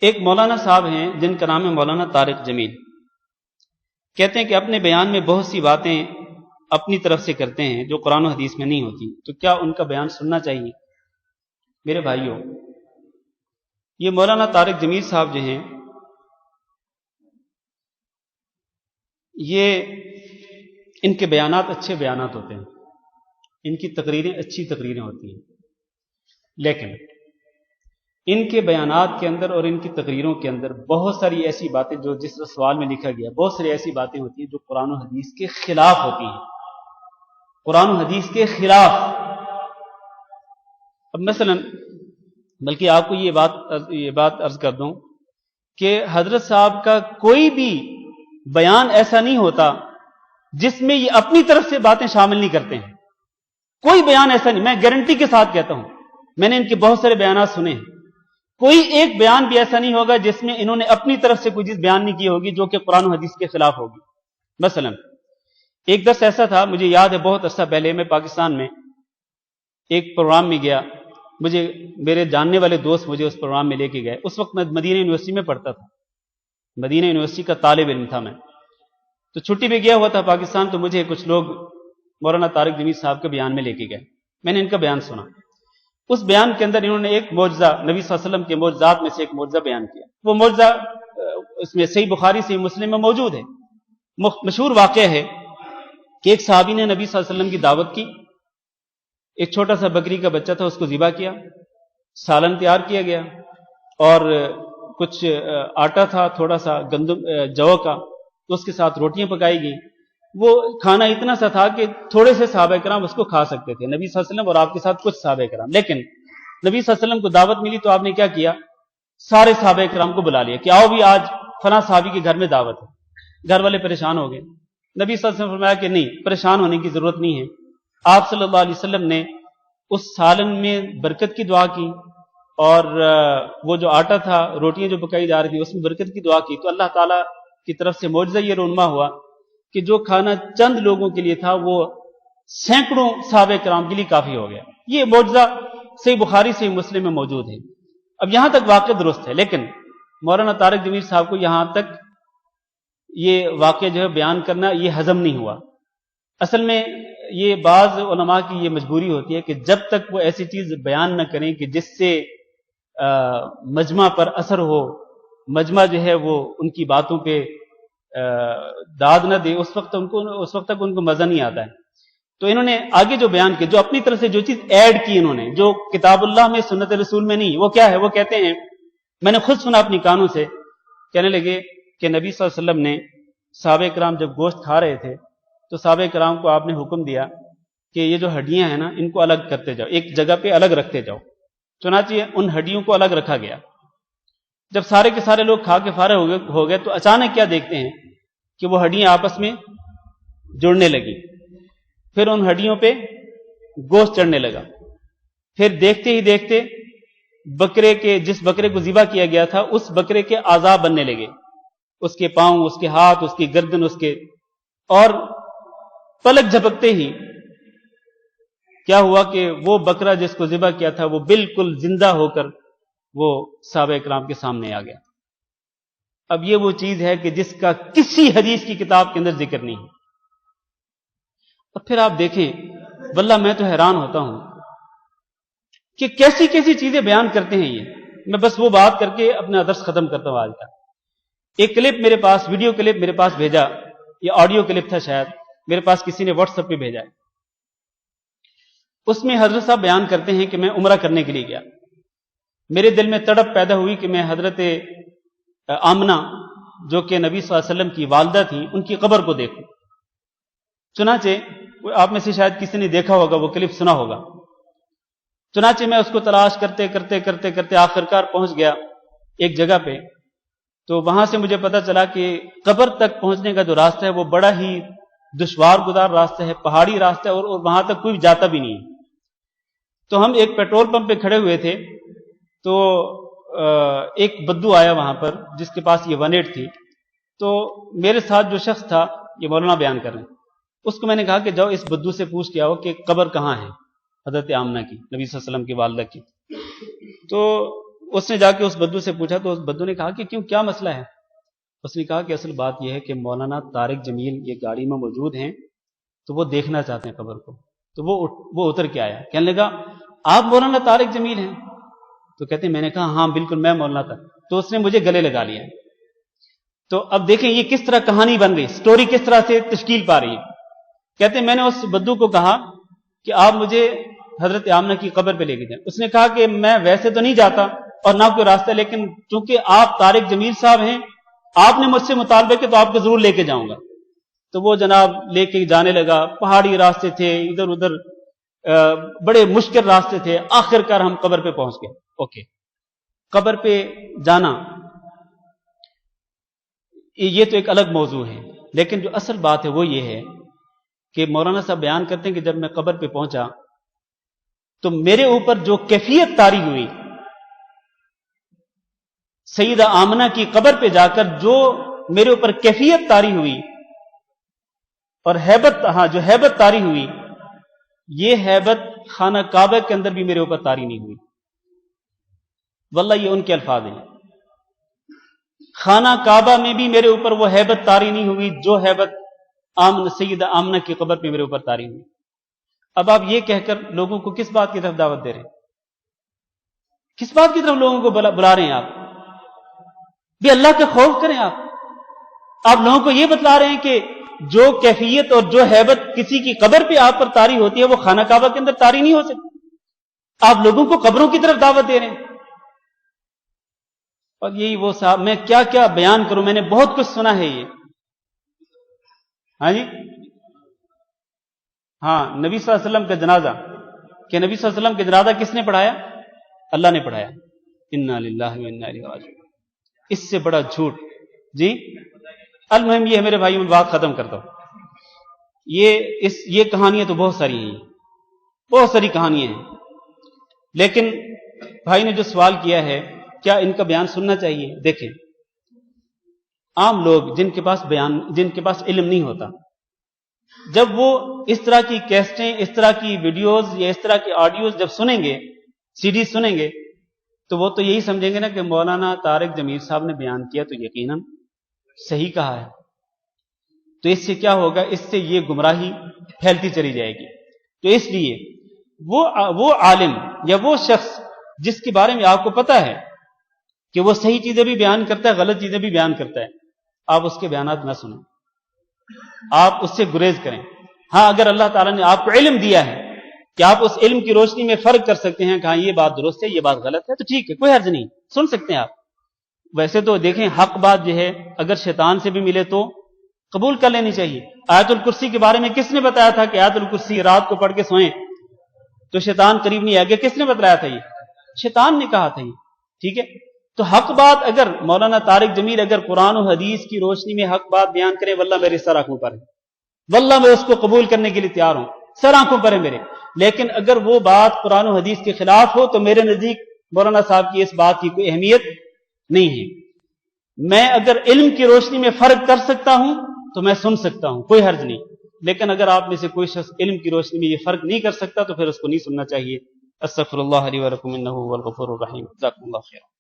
ایک مولانا صاحب ہیں جن کا نام ہے مولانا طارق جمیل، کہتے ہیں کہ اپنے بیان میں بہت سی باتیں اپنی طرف سے کرتے ہیں جو قرآن و حدیث میں نہیں ہوتی، تو کیا ان کا بیان سننا چاہیے؟ میرے بھائیوں، یہ مولانا طارق جمیل صاحب جو ہیں یہ ان کے بیانات اچھے بیانات ہوتے ہیں، ان کی تقریریں اچھی تقریریں ہوتی ہیں، لیکن ان کے بیانات کے اندر اور ان کی تقریروں کے اندر بہت ساری ایسی باتیں جو جس سوال میں لکھا گیا، بہت ساری ایسی باتیں ہوتی ہیں جو قرآن و حدیث کے خلاف ہوتی ہیں، قرآن و حدیث کے خلاف۔ اب مثلا بلکہ آپ کو یہ بات عرض کر دوں کہ حضرت صاحب کا کوئی بھی بیان ایسا نہیں ہوتا جس میں یہ اپنی طرف سے باتیں شامل نہیں کرتے ہیں، کوئی بیان ایسا نہیں، میں گارنٹی کے ساتھ کہتا ہوں، میں نے ان کے بہت سارے بیانات سنے ہیں، کوئی ایک بیان بھی ایسا نہیں ہوگا جس میں انہوں نے اپنی طرف سے کوئی چیز بیان نہیں کی ہوگی جو کہ قرآن و حدیث کے خلاف ہوگی۔ مثلا ایک درس ایسا تھا، مجھے یاد ہے بہت عرصہ پہلے میں پاکستان میں ایک پروگرام میں گیا، مجھے میرے جاننے والے دوست مجھے اس پروگرام میں لے کے گئے، اس وقت میں مدینہ یونیورسٹی میں پڑھتا تھا، مدینہ یونیورسٹی کا طالب علم تھا میں، تو چھٹی پہ گیا ہوا تھا پاکستان، تو مجھے کچھ لوگ مولانا طارق جمیل صاحب کے بیان میں لے کے گئے، میں نے ان کا بیان سنا۔ اس بیان کے اندر انہوں نے ایک معجزہ، نبی صلی اللہ علیہ وسلم کے معجزات میں سے ایک معجزہ بیان کیا، وہ معجزہ اس میں صحیح بخاری صحیح مسلم میں موجود ہے، مشہور واقعہ ہے کہ ایک صحابی نے نبی صلی اللہ علیہ وسلم کی دعوت کی، ایک چھوٹا سا بکری کا بچہ تھا، اس کو ذبح کیا، سالن تیار کیا گیا، اور کچھ آٹا تھا تھوڑا سا گندم جو کا، تو اس کے ساتھ روٹیاں پکائی گئیں، وہ کھانا اتنا سا تھا کہ تھوڑے سے صحابہ کرام اس کو کھا سکتے تھے، نبی صلی اللہ علیہ وسلم اور آپ کے ساتھ کچھ صحابہ کرام، لیکن نبی صلی اللہ علیہ وسلم کو دعوت ملی تو آپ نے کیا کیا، سارے صحابہ کرام کو بلا لیا کہ آؤ بھی آج فلاں صحابی کے گھر میں دعوت ہے۔ گھر والے پریشان ہو گئے، نبی صلی اللہ علیہ وسلم نے فرمایا کہ نہیں، پریشان ہونے کی ضرورت نہیں ہے۔ آپ صلی اللہ علیہ وسلم نے اس سالن میں برکت کی دعا کی، اور وہ جو آٹا تھا، روٹیاں جو پکائی جا رہی تھی، اس میں برکت کی دعا کی، تو اللہ تعالیٰ کی طرف سے معجزہ یہ رونما ہوا کہ جو کھانا چند لوگوں کے لیے تھا وہ سینکڑوں صحابہ کرام کے لیے کافی ہو گیا۔ یہ معجزہ صحیح بخاری صحیح مسلم میں موجود ہے۔ اب یہاں تک واقعہ درست ہے، لیکن مولانا طارق جمیل صاحب کو یہاں تک یہ واقعہ جو ہے بیان کرنا یہ ہضم نہیں ہوا۔ اصل میں یہ بعض علماء کی یہ مجبوری ہوتی ہے کہ جب تک وہ ایسی چیز بیان نہ کریں کہ جس سے مجمع پر اثر ہو، مجمع جو ہے وہ ان کی باتوں پہ داد نہ دے، اس وقت تک ان کو مزہ نہیں آتا ہے۔ تو انہوں نے آگے جو بیان کیا، جو اپنی طرف سے جو چیز ایڈ کی انہوں نے، جو کتاب اللہ میں سنت رسول میں نہیں، وہ کیا ہے؟ وہ کہتے ہیں، میں نے خود سنا اپنی کانوں سے، کہنے لگے کہ نبی صلی اللہ علیہ وسلم نے صحابہ کرام جب گوشت کھا رہے تھے تو صحابہ کرام کو آپ نے حکم دیا کہ یہ جو ہڈیاں ہیں نا، ان کو الگ کرتے جاؤ، ایک جگہ پہ الگ رکھتے جاؤ۔ چنانچہ ان ہڈیوں کو الگ رکھا گیا۔ جب سارے کے سارے لوگ کھا کے فارغ ہو گئے تو اچانک کیا دیکھتے ہیں کہ وہ ہڈیاں آپس میں جڑنے لگی، پھر ان ہڈیوں پہ گوشت چڑھنے لگا، پھر دیکھتے ہی دیکھتے جس بکرے کو ذبح کیا گیا تھا اس بکرے کے اعضاء بننے لگے، اس کے پاؤں، اس کے ہاتھ، اس کی گردن، اور پلک جھپکتے ہی کیا ہوا کہ وہ بکرا جس کو ذبح کیا تھا وہ بالکل زندہ ہو کر وہ صحابہ کرام کے سامنے آ گیا۔ اب یہ وہ چیز ہے کہ جس کا کسی حدیث کی کتاب کے اندر ذکر نہیں ہے۔ اب پھر آپ دیکھیں، واللہ میں تو حیران ہوتا ہوں کہ کیسی کیسی چیزیں بیان کرتے ہیں یہ۔ میں بس وہ بات کر کے اپنا درس ختم کرتا ہوں آج کا۔ ایک کلپ میرے پاس، ویڈیو کلپ میرے پاس بھیجا، یہ آڈیو کلپ تھا شاید، میرے پاس کسی نے واٹس ایپ پہ بھیجا ہے۔ اس میں حضرت صاحب بیان کرتے ہیں کہ میں عمرہ کرنے کے لیے گیا، میرے دل میں تڑپ پیدا ہوئی کہ میں حضرت آمنہ جو کہ نبی صلی اللہ علیہ وسلم کی والدہ تھیں، ان کی قبر کو دیکھوں۔ چنانچہ آپ میں سے شاید کسی نے دیکھا ہوگا، وہ کلپ سنا ہوگا۔ چنانچہ میں اس کو تلاش کرتے کرتے کرتے کرتے آخرکار پہنچ گیا ایک جگہ پہ، تو وہاں سے مجھے پتا چلا کہ قبر تک پہنچنے کا جو راستہ ہے وہ بڑا ہی دشوار گزار راستہ ہے، پہاڑی راستہ ہے، اور وہاں تک کوئی جاتا بھی نہیں ہے۔ تو ہم ایک پیٹرول پمپ پہ کھڑے ہوئے تھے، تو ایک بدو آیا وہاں پر جس کے پاس یہ 18 تھی، تو میرے ساتھ جو شخص تھا، یہ مولانا بیان کر رہے ہیں، اس کو میں نے کہا کہ جاؤ اس بدو سے پوچھ کے آؤ کہ قبر کہاں ہے حضرت آمنہ کی، نبی صلی اللہ علیہ وسلم کی والدہ کی۔ تو اس نے جا کے اس بدو سے پوچھا تو اس بدو نے کہا کہ کیوں، کیا مسئلہ ہے؟ اس نے کہا کہ اصل بات یہ ہے کہ مولانا طارق جمیل یہ گاڑی میں موجود ہیں، تو وہ دیکھنا چاہتے ہیں قبر کو۔ تو وہ اتر کے آیا، کہنے لگا آپ مولانا طارق جمیل ہیں؟ تو کہتے ہیں میں نے کہا ہاں بالکل میں مولانا تھا۔ تو اس نے مجھے گلے لگا لیا۔ تو اب دیکھیں یہ کس طرح کہانی بن رہی، سٹوری کس طرح سے تشکیل پا رہی ہے۔ کہتے ہیں میں نے اس بدو کو کہا کہ آپ مجھے حضرت آمنہ کی قبر پہ لے کے جائیں۔ اس نے کہا کہ میں ویسے تو نہیں جاتا اور نہ کوئی راستہ، لیکن چونکہ آپ طارق جمیل صاحب ہیں، آپ نے مجھ سے مطالبہ کیا تو آپ کو ضرور لے کے جاؤں گا۔ تو وہ جناب لے کے جانے لگا، پہاڑی راستے تھے، ادھر ادھر بڑے مشکل راستے تھے، آخر کار ہم قبر پہ پہنچ گئے۔ اوکے، قبر پہ جانا یہ تو ایک الگ موضوع ہے، لیکن جو اصل بات ہے وہ یہ ہے کہ مولانا صاحب بیان کرتے ہیں کہ جب میں قبر پہ پہنچا تو میرے اوپر جو کیفیت طاری ہوئی، سیدہ آمنہ کی قبر پہ جا کر جو میرے اوپر کیفیت طاری ہوئی اور جو ہیبت طاری ہوئی، یہ ہیبت خانہ کعبہ کے اندر بھی میرے اوپر طاری نہیں ہوئی۔ واللہ یہ ان کے الفاظ ہیں، خانہ کعبہ میں بھی میرے اوپر وہ ہیبت طاری نہیں ہوئی جو ہیبت سیدہ آمنہ کی قبر پہ میرے اوپر طاری ہوئی۔ اب آپ یہ کہہ کر لوگوں کو کس بات کی طرف دعوت دے رہے ہیں؟ کس بات کی طرف لوگوں کو بلا رہے ہیں آپ؟ بھی اللہ کا خوف کریں۔ آپ لوگوں کو یہ بتلا رہے ہیں کہ جو کیفیت اور جو ہیبت کسی کی قبر پہ آپ پر طاری ہوتی ہے وہ خانہ کعبہ کے اندر طاری نہیں ہو سکتی۔ آپ لوگوں کو قبروں کی طرف دعوت دے رہے ہیں۔ اور یہی وہ صاحب، میں کیا کیا بیان کروں، میں نے بہت کچھ سنا ہے یہ۔ ہاں جی، ہاں، نبی صلی اللہ علیہ وسلم کا جنازہ، کہ نبی صلی اللہ علیہ وسلم کا جنازہ کس نے پڑھایا؟ اللہ نے پڑھایا۔ انا للہ و انا الیہ راجعون۔ اس سے بڑا جھوٹ جی۔ المہم یہ ہے میرے بھائی، میں بات ختم کرتا ہوں۔ یہ کہانیاں تو بہت ساری ہیں، بہت ساری کہانیاں ہیں، لیکن بھائی نے جو سوال کیا ہے کیا ان کا بیان سننا چاہیے؟ دیکھیں، عام لوگ جن کے پاس علم نہیں ہوتا، جب وہ اس طرح کی کیسٹیں، اس طرح کی ویڈیوز یا اس طرح کی آڈیوز جب سنیں گے، سی ڈی سنیں گے، تو وہ تو یہی سمجھیں گے نا کہ مولانا طارق جمیل صاحب نے بیان کیا تو یقیناً صحیح کہا ہے۔ تو اس سے کیا ہوگا؟ اس سے یہ گمراہی پھیلتی چلی جائے گی۔ تو اس لیے وہ عالم یا وہ شخص جس کے بارے میں آپ کو پتا ہے کہ وہ صحیح چیزیں بھی بیان کرتا ہے، غلط چیزیں بھی بیان کرتا ہے، آپ اس کے بیانات نہ سنیں، آپ اس سے گریز کریں۔ ہاں، اگر اللہ تعالیٰ نے آپ کو علم دیا ہے کہ آپ اس علم کی روشنی میں فرق کر سکتے ہیں کہ ہاں یہ بات درست ہے، یہ بات غلط ہے، تو ٹھیک ہے، کوئی حرج نہیں، سن سکتے ہیں آپ۔ ویسے تو دیکھیں، حق بات جو ہے اگر شیطان سے بھی ملے تو قبول کر لینی چاہیے۔ آیت الکرسی کے بارے میں کس نے بتایا تھا کہ آیت الکرسی رات کو پڑھ کے سوئیں تو شیطان قریب نہیں آئے گا؟ کس نے بتلایا تھا؟ یہ شیطان نے کہا تھا یہ، ٹھیک ہے۔ تو حق بات اگر مولانا طارق جمیل اگر قرآن و حدیث کی روشنی میں حق بات بیان کرے، واللہ میری سر آنکھوں پر ہے، واللہ میں اس کو قبول کرنے کے لیے تیار ہوں، سر آنکھوں پر ہے میرے۔ لیکن اگر وہ بات قرآن و حدیث کے خلاف ہو تو میرے نزدیک مولانا صاحب کی اس بات کی کوئی اہمیت نہیں ہے۔ میں اگر علم کی روشنی میں فرق کر سکتا ہوں تو میں سن سکتا ہوں، کوئی حرج نہیں، لیکن اگر آپ میں سے کوئی شخص علم کی روشنی میں یہ فرق نہیں کر سکتا تو پھر اس کو نہیں سننا چاہیے۔ استغفر اللہ لی ولکم انہ هو الغفور الرحیم۔ جزاکم اللہ خیر۔